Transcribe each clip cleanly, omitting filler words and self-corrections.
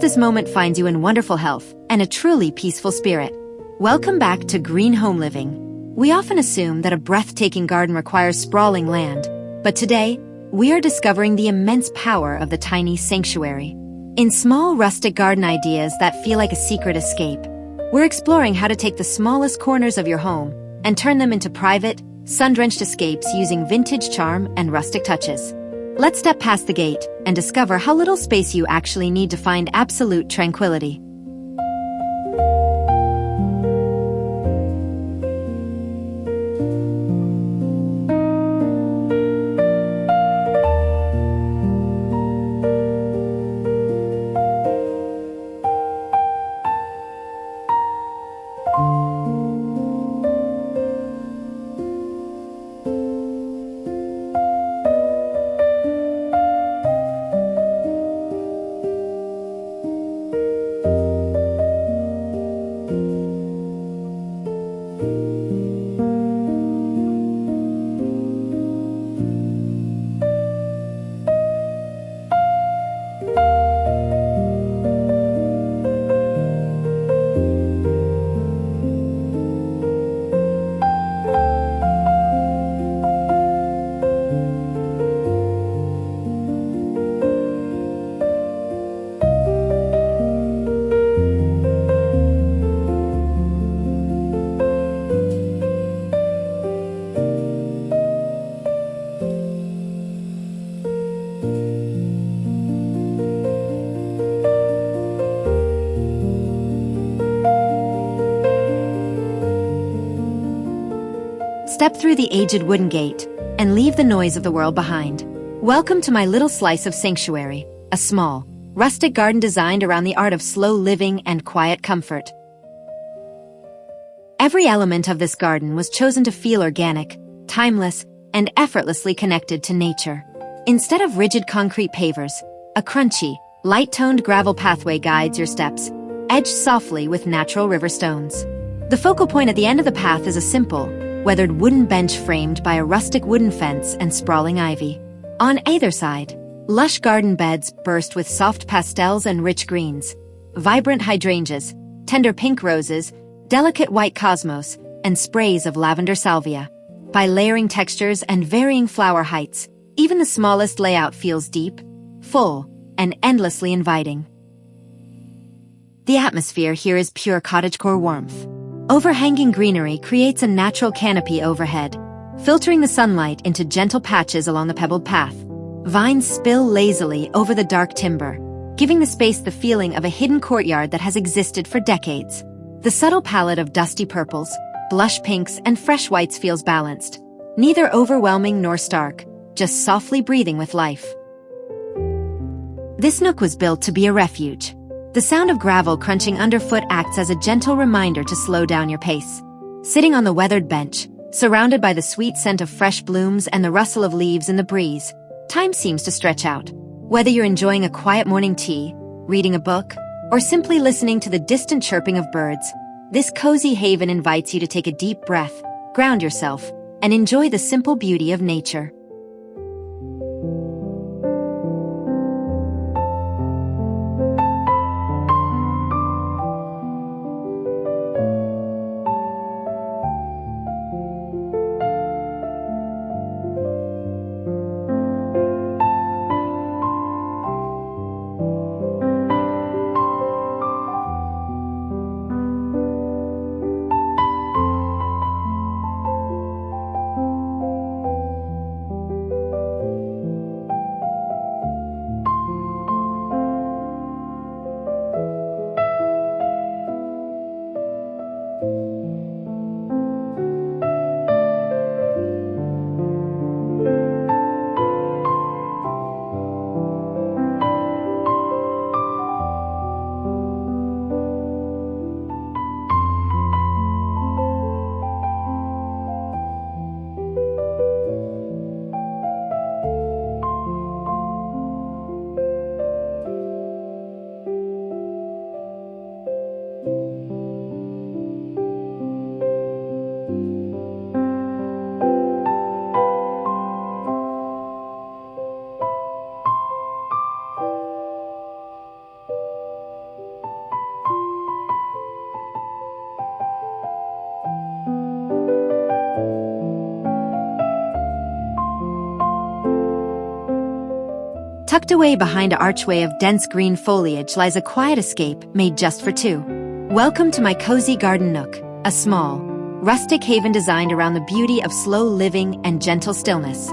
hope this moment finds you in wonderful health and a truly peaceful spirit. Welcome back to Green Home Living. We often assume that a breathtaking garden requires sprawling land, but today, we are discovering the immense power of the tiny sanctuary. In small rustic garden ideas that feel like a secret escape, we're exploring how to take the smallest corners of your home and turn them into private, sun-drenched escapes using vintage charm and rustic touches. Let's step past the gate and discover how little space you actually need to find absolute tranquility. Step through the aged wooden gate and leave the noise of the world behind. Welcome to my little slice of sanctuary, a small, rustic garden designed around the art of slow living and quiet comfort. Every element of this garden was chosen to feel organic, timeless, and effortlessly connected to nature. Instead of rigid concrete pavers, a crunchy, light-toned gravel pathway guides your steps, edged softly with natural river stones. The focal point at the end of the path is a simple, weathered wooden bench framed by a rustic wooden fence and sprawling ivy. On either side, lush garden beds burst with soft pastels and rich greens, vibrant hydrangeas, tender pink roses, delicate white cosmos, and sprays of lavender salvia. By layering textures and varying flower heights, even the smallest layout feels deep, full, and endlessly inviting. The atmosphere here is pure cottagecore warmth. Overhanging greenery creates a natural canopy overhead, filtering the sunlight into gentle patches along the pebbled path. Vines spill lazily over the dark timber, giving the space the feeling of a hidden courtyard that has existed for decades. The subtle palette of dusty purples, blush pinks, and fresh whites feels balanced, neither overwhelming nor stark, just softly breathing with life. This nook was built to be a refuge. The sound of gravel crunching underfoot acts as a gentle reminder to slow down your pace. Sitting on the weathered bench, surrounded by the sweet scent of fresh blooms and the rustle of leaves in the breeze, time seems to stretch out. Whether you're enjoying a quiet morning tea, reading a book, or simply listening to the distant chirping of birds, this cozy haven invites you to take a deep breath, ground yourself, and enjoy the simple beauty of nature. Tucked away behind an archway of dense green foliage lies a quiet escape made just for two. Welcome to my cozy garden nook, a small, rustic haven designed around the beauty of slow living and gentle stillness.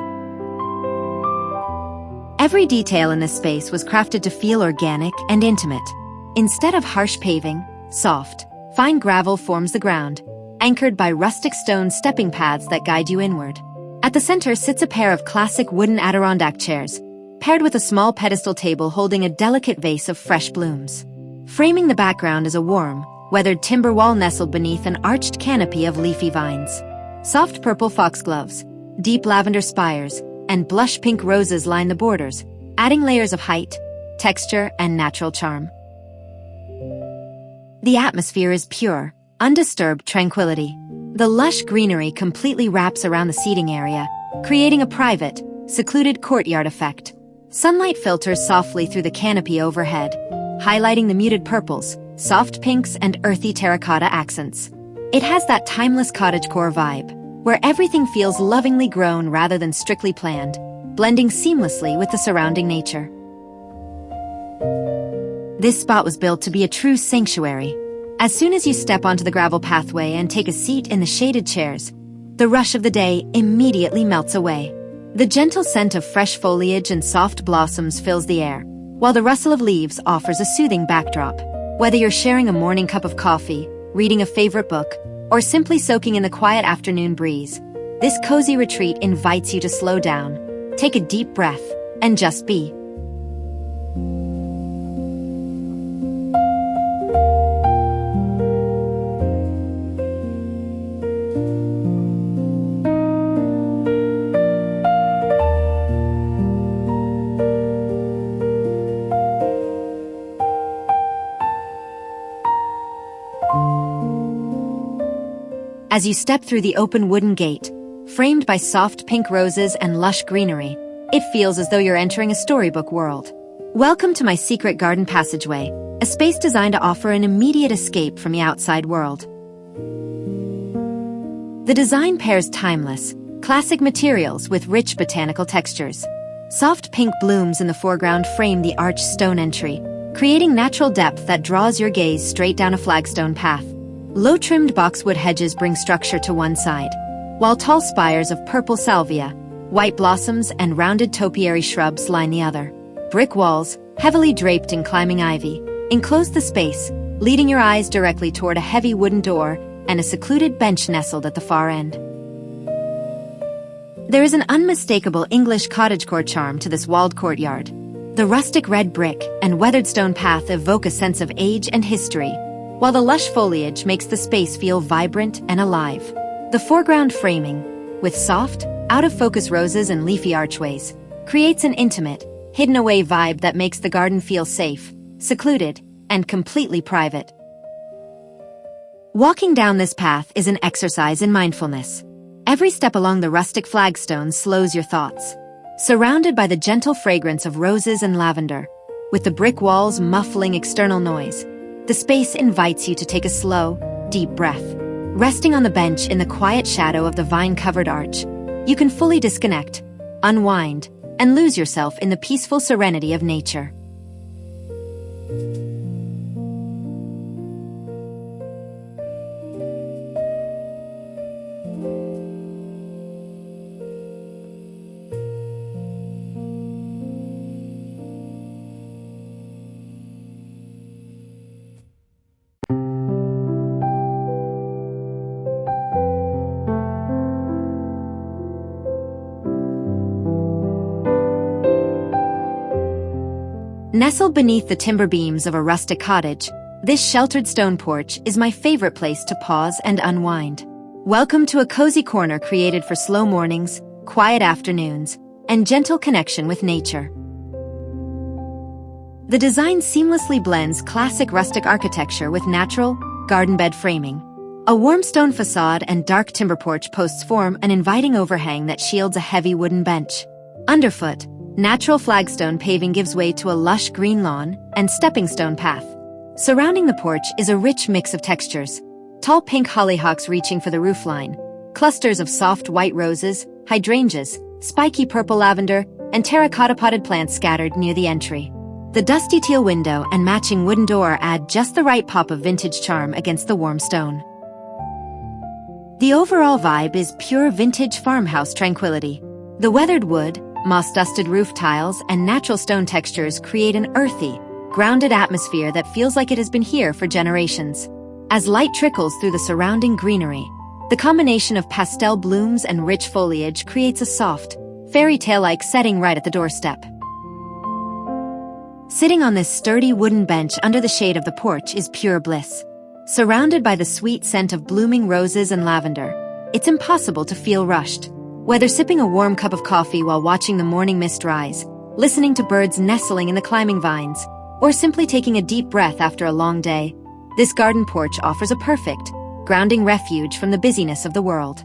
Every detail in this space was crafted to feel organic and intimate. Instead of harsh paving, soft, fine gravel forms the ground, anchored by rustic stone stepping paths that guide you inward. At the center sits a pair of classic wooden Adirondack chairs, paired with a small pedestal table holding a delicate vase of fresh blooms. Framing the background is a warm, weathered timber wall nestled beneath an arched canopy of leafy vines. Soft purple foxgloves, deep lavender spires, and blush pink roses line the borders, adding layers of height, texture, and natural charm. The atmosphere is pure, undisturbed tranquility. The lush greenery completely wraps around the seating area, creating a private, secluded courtyard effect. Sunlight filters softly through the canopy overhead, highlighting the muted purples, soft pinks, and earthy terracotta accents. It has that timeless cottagecore vibe, where everything feels lovingly grown rather than strictly planned, blending seamlessly with the surrounding nature. This spot was built to be a true sanctuary. As soon as you step onto the gravel pathway and take a seat in the shaded chairs, the rush of the day immediately melts away. The gentle scent of fresh foliage and soft blossoms fills the air, while the rustle of leaves offers a soothing backdrop. Whether you're sharing a morning cup of coffee, reading a favorite book, or simply soaking in the quiet afternoon breeze, this cozy retreat invites you to slow down, take a deep breath, and just be. As you step through the open wooden gate, framed by soft pink roses and lush greenery, it feels as though you're entering a storybook world. Welcome to my secret garden passageway, a space designed to offer an immediate escape from the outside world. The design pairs timeless, classic materials with rich botanical textures. Soft pink blooms in the foreground frame the arched stone entry, creating natural depth that draws your gaze straight down a flagstone path. Low-trimmed boxwood hedges bring structure to one side, while tall spires of purple salvia, white blossoms, and rounded topiary shrubs line the other. Brick walls, heavily draped in climbing ivy, enclose the space, leading your eyes directly toward a heavy wooden door and a secluded bench nestled at the far end. There is an unmistakable English cottagecore charm to this walled courtyard. The rustic red brick and weathered stone path evoke a sense of age and history, while the lush foliage makes the space feel vibrant and alive. The foreground framing, with soft, out-of-focus roses and leafy archways, creates an intimate, hidden-away vibe that makes the garden feel safe, secluded, and completely private. Walking down this path is an exercise in mindfulness. Every step along the rustic flagstones slows your thoughts. Surrounded by the gentle fragrance of roses and lavender, with the brick walls muffling external noise, the space invites you to take a slow, deep breath. Resting on the bench in the quiet shadow of the vine-covered arch, you can fully disconnect, unwind, and lose yourself in the peaceful serenity of nature. Nestled beneath the timber beams of a rustic cottage, this sheltered stone porch is my favorite place to pause and unwind. Welcome to a cozy corner created for slow mornings, quiet afternoons, and gentle connection with nature. The design seamlessly blends classic rustic architecture with natural, garden bed framing. A warm stone facade and dark timber porch posts form an inviting overhang that shields a heavy wooden bench. Underfoot, natural flagstone paving gives way to a lush green lawn and stepping stone path. Surrounding the porch is a rich mix of textures. Tall pink hollyhocks reaching for the roofline, clusters of soft white roses, hydrangeas, spiky purple lavender, and terracotta potted plants scattered near the entry. The dusty teal window and matching wooden door add just the right pop of vintage charm against the warm stone. The overall vibe is pure vintage farmhouse tranquility. The weathered wood, moss-dusted roof tiles, and natural stone textures create an earthy, grounded atmosphere that feels like it has been here for generations. As light trickles through the surrounding greenery, the combination of pastel blooms and rich foliage creates a soft, fairy tale-like setting right at the doorstep. Sitting on this sturdy wooden bench under the shade of the porch is pure bliss. Surrounded by the sweet scent of blooming roses and lavender, it's impossible to feel rushed. Whether sipping a warm cup of coffee while watching the morning mist rise, listening to birds nestling in the climbing vines, or simply taking a deep breath after a long day, this garden porch offers a perfect, grounding refuge from the busyness of the world.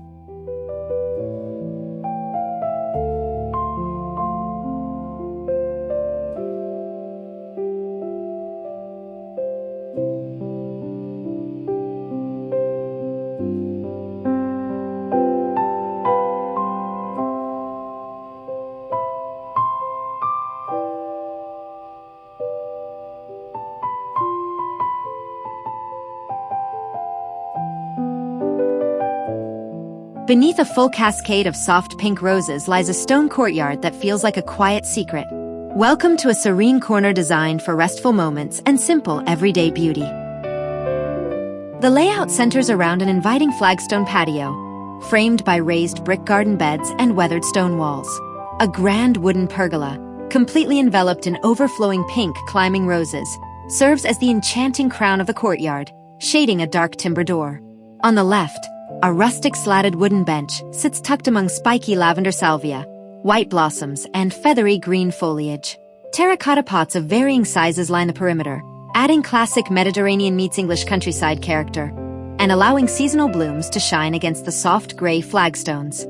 Beneath a full cascade of soft pink roses lies a stone courtyard that feels like a quiet secret. Welcome to a serene corner designed for restful moments and simple everyday beauty. The layout centers around an inviting flagstone patio, framed by raised brick garden beds and weathered stone walls. A grand wooden pergola, completely enveloped in overflowing pink climbing roses, serves as the enchanting crown of the courtyard, shading a dark timber door. On the left, a rustic slatted wooden bench sits tucked among spiky lavender salvia, white blossoms, and feathery green foliage. Terracotta pots of varying sizes line the perimeter, adding classic Mediterranean meets English countryside character, and allowing seasonal blooms to shine against the soft gray flagstones.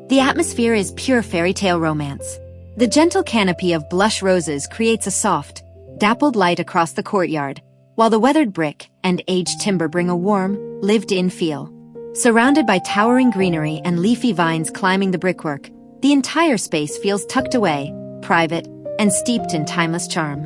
The atmosphere is pure fairy tale romance. The gentle canopy of blush roses creates a soft, dappled light across the courtyard, while the weathered brick and aged timber bring a warm, lived-in feel. Surrounded by towering greenery and leafy vines climbing the brickwork, the entire space feels tucked away, private, and steeped in timeless charm.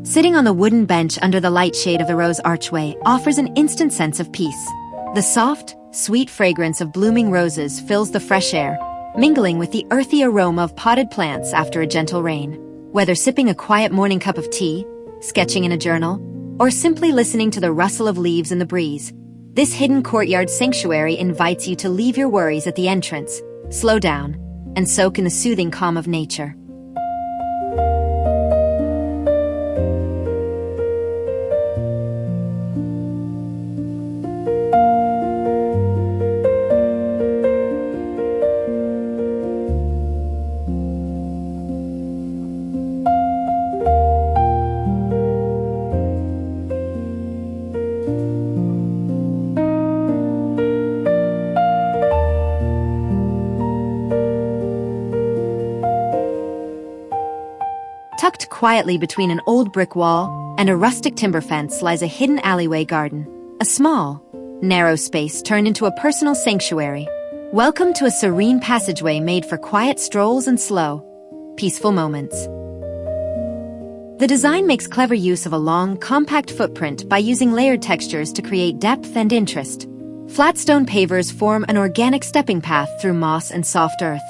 Sitting on the wooden bench under the light shade of the rose archway offers an instant sense of peace. The soft, sweet fragrance of blooming roses fills the fresh air, mingling with the earthy aroma of potted plants after a gentle rain. Whether sipping a quiet morning cup of tea, sketching in a journal, or simply listening to the rustle of leaves in the breeze, this hidden courtyard sanctuary invites you to leave your worries at the entrance, slow down, and soak in the soothing calm of nature. Tucked quietly between an old brick wall and a rustic timber fence lies a hidden alleyway garden, a small, narrow space turned into a personal sanctuary. Welcome to a serene passageway made for quiet strolls and slow, peaceful moments. The design makes clever use of a long, compact footprint by using layered textures to create depth and interest. Flat stone pavers form an organic stepping path through moss and soft earth,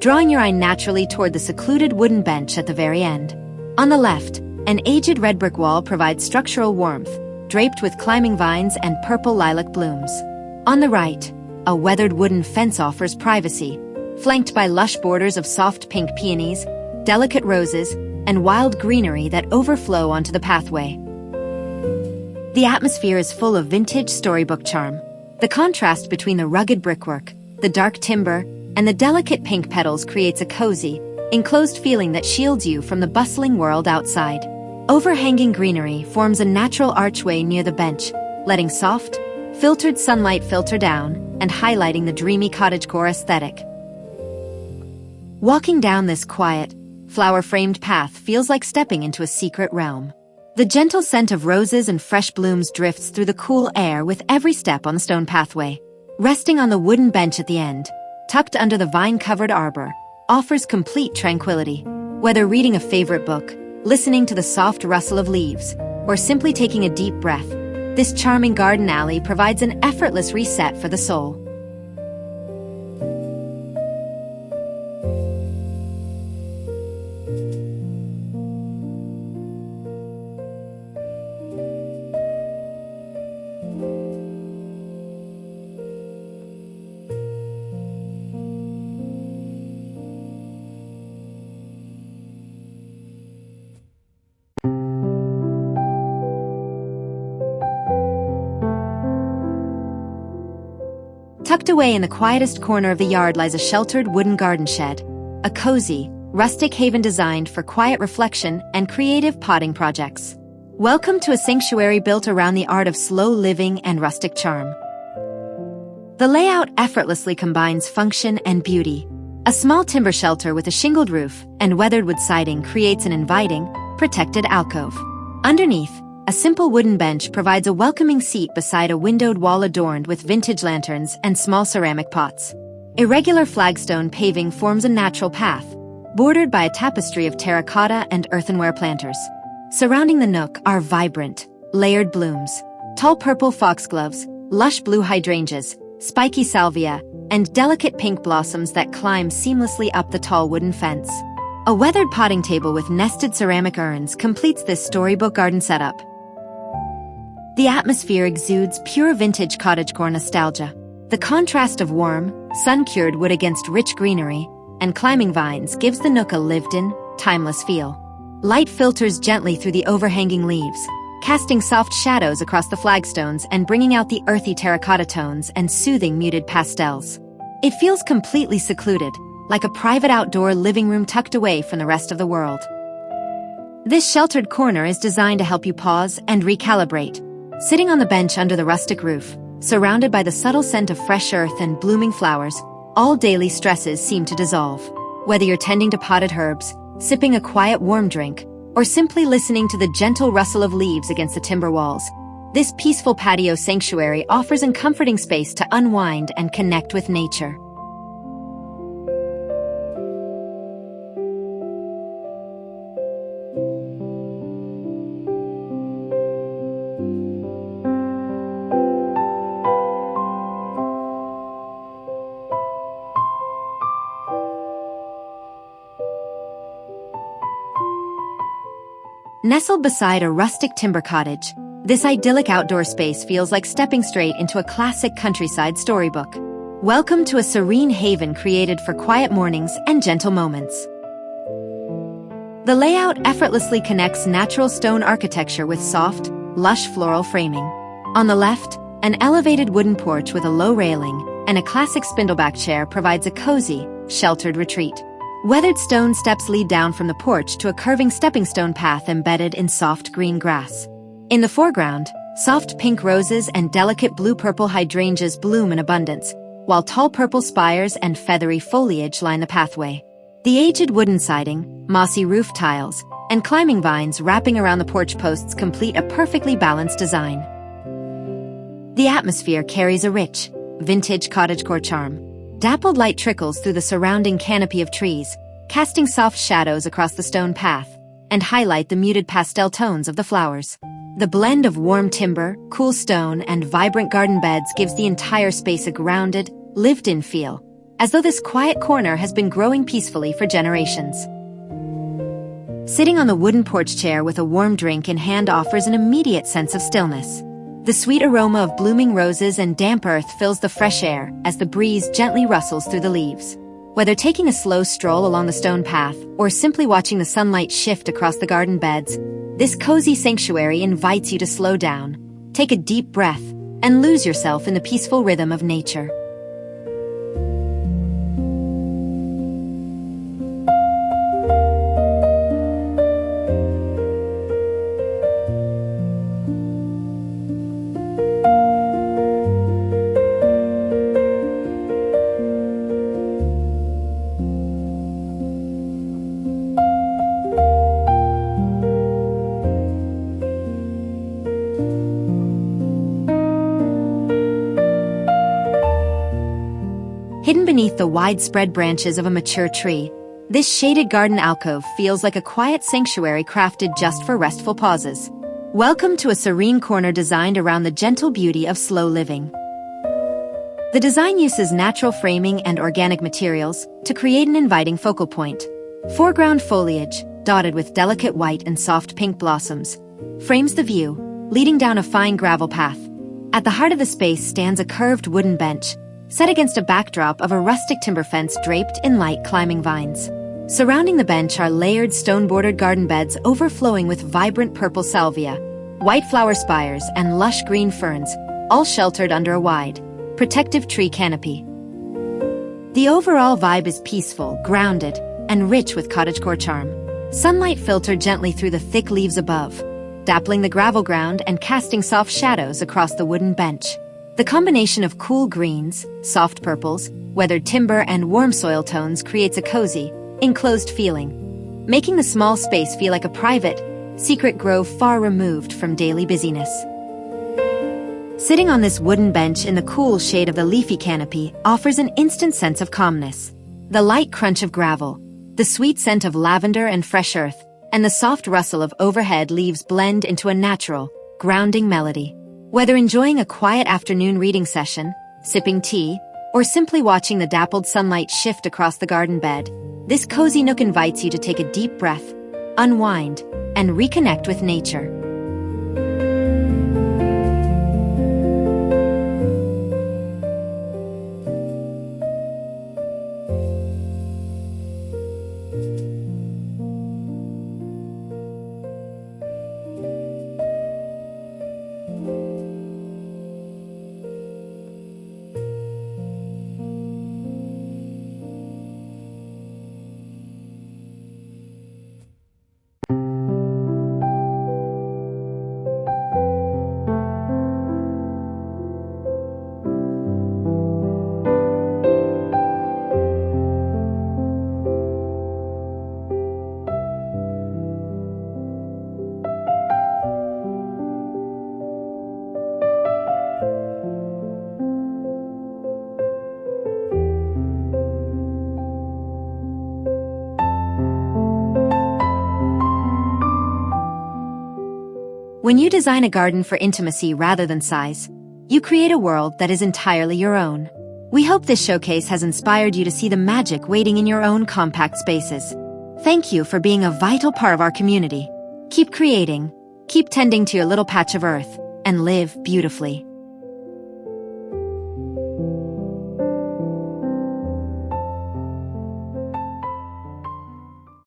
drawing your eye naturally toward the secluded wooden bench at the very end. On the left, an aged red brick wall provides structural warmth, draped with climbing vines and purple lilac blooms. On the right, a weathered wooden fence offers privacy, flanked by lush borders of soft pink peonies, delicate roses, and wild greenery that overflow onto the pathway. The atmosphere is full of vintage storybook charm. The contrast between the rugged brickwork, the dark timber, and the delicate pink petals creates a cozy, enclosed feeling that shields you from the bustling world outside. Overhanging greenery forms a natural archway near the bench, letting soft, filtered sunlight filter down and highlighting the dreamy cottagecore aesthetic. Walking down this quiet, flower-framed path feels like stepping into a secret realm. The gentle scent of roses and fresh blooms drifts through the cool air with every step on the stone pathway. Resting on the wooden bench at the end, tucked under the vine-covered arbor, offers complete tranquility. Whether reading a favorite book, listening to the soft rustle of leaves, or simply taking a deep breath, this charming garden alley provides an effortless reset for the soul. Tucked away in the quietest corner of the yard lies a sheltered wooden garden shed, a cozy, rustic haven designed for quiet reflection and creative potting projects. Welcome to a sanctuary built around the art of slow living and rustic charm. The layout effortlessly combines function and beauty. A small timber shelter with a shingled roof and weathered wood siding creates an inviting, protected alcove. Underneath, a simple wooden bench provides a welcoming seat beside a windowed wall adorned with vintage lanterns and small ceramic pots. Irregular flagstone paving forms a natural path, bordered by a tapestry of terracotta and earthenware planters. Surrounding the nook are vibrant, layered blooms, tall purple foxgloves, lush blue hydrangeas, spiky salvia, and delicate pink blossoms that climb seamlessly up the tall wooden fence. A weathered potting table with nested ceramic urns completes this storybook garden setup. The atmosphere exudes pure vintage cottagecore nostalgia. The contrast of warm, sun-cured wood against rich greenery and climbing vines gives the nook a lived-in, timeless feel. Light filters gently through the overhanging leaves, casting soft shadows across the flagstones and bringing out the earthy terracotta tones and soothing muted pastels. It feels completely secluded, like a private outdoor living room tucked away from the rest of the world. This sheltered corner is designed to help you pause and recalibrate. Sitting on the bench under the rustic roof, surrounded by the subtle scent of fresh earth and blooming flowers, all daily stresses seem to dissolve. Whether you're tending to potted herbs, sipping a quiet warm drink, or simply listening to the gentle rustle of leaves against the timber walls, this peaceful patio sanctuary offers a comforting space to unwind and connect with nature. Nestled beside a rustic timber cottage, this idyllic outdoor space feels like stepping straight into a classic countryside storybook. Welcome to a serene haven created for quiet mornings and gentle moments. The layout effortlessly connects natural stone architecture with soft, lush floral framing. On the left, an elevated wooden porch with a low railing and a classic spindleback chair provides a cozy, sheltered retreat. Weathered stone steps lead down from the porch to a curving stepping stone path embedded in soft green grass. In the foreground, soft pink roses and delicate blue-purple hydrangeas bloom in abundance, while tall purple spires and feathery foliage line the pathway. The aged wooden siding, mossy roof tiles, and climbing vines wrapping around the porch posts complete a perfectly balanced design. The atmosphere carries a rich, vintage cottagecore charm. Dappled light trickles through the surrounding canopy of trees, casting soft shadows across the stone path, and highlight the muted pastel tones of the flowers. The blend of warm timber, cool stone, and vibrant garden beds gives the entire space a grounded, lived-in feel, as though this quiet corner has been growing peacefully for generations. Sitting on the wooden porch chair with a warm drink in hand offers an immediate sense of stillness. The sweet aroma of blooming roses and damp earth fills the fresh air as the breeze gently rustles through the leaves. Whether taking a slow stroll along the stone path or simply watching the sunlight shift across the garden beds, this cozy sanctuary invites you to slow down, take a deep breath, and lose yourself in the peaceful rhythm of nature. Hidden beneath the widespread branches of a mature tree, this shaded garden alcove feels like a quiet sanctuary crafted just for restful pauses. Welcome to a serene corner designed around the gentle beauty of slow living. The design uses natural framing and organic materials to create an inviting focal point. Foreground foliage, dotted with delicate white and soft pink blossoms, frames the view, leading down a fine gravel path. At the heart of the space stands a curved wooden bench, set against a backdrop of a rustic timber fence draped in light climbing vines. Surrounding the bench are layered stone-bordered garden beds overflowing with vibrant purple salvia, white flower spires, and lush green ferns, all sheltered under a wide, protective tree canopy. The overall vibe is peaceful, grounded, and rich with cottagecore charm. Sunlight filtered gently through the thick leaves above, dappling the gravel ground and casting soft shadows across the wooden bench. The combination of cool greens, soft purples, weathered timber, and warm soil tones creates a cozy, enclosed feeling, making the small space feel like a private, secret grove far removed from daily busyness. Sitting on this wooden bench in the cool shade of the leafy canopy offers an instant sense of calmness. The light crunch of gravel, the sweet scent of lavender and fresh earth, and the soft rustle of overhead leaves blend into a natural, grounding melody. Whether enjoying a quiet afternoon reading session, sipping tea, or simply watching the dappled sunlight shift across the garden bed, this cozy nook invites you to take a deep breath, unwind, and reconnect with nature. When you design a garden for intimacy rather than size, you create a world that is entirely your own. We hope this showcase has inspired you to see the magic waiting in your own compact spaces. Thank you for being a vital part of our community. Keep creating, keep tending to your little patch of earth, and live beautifully.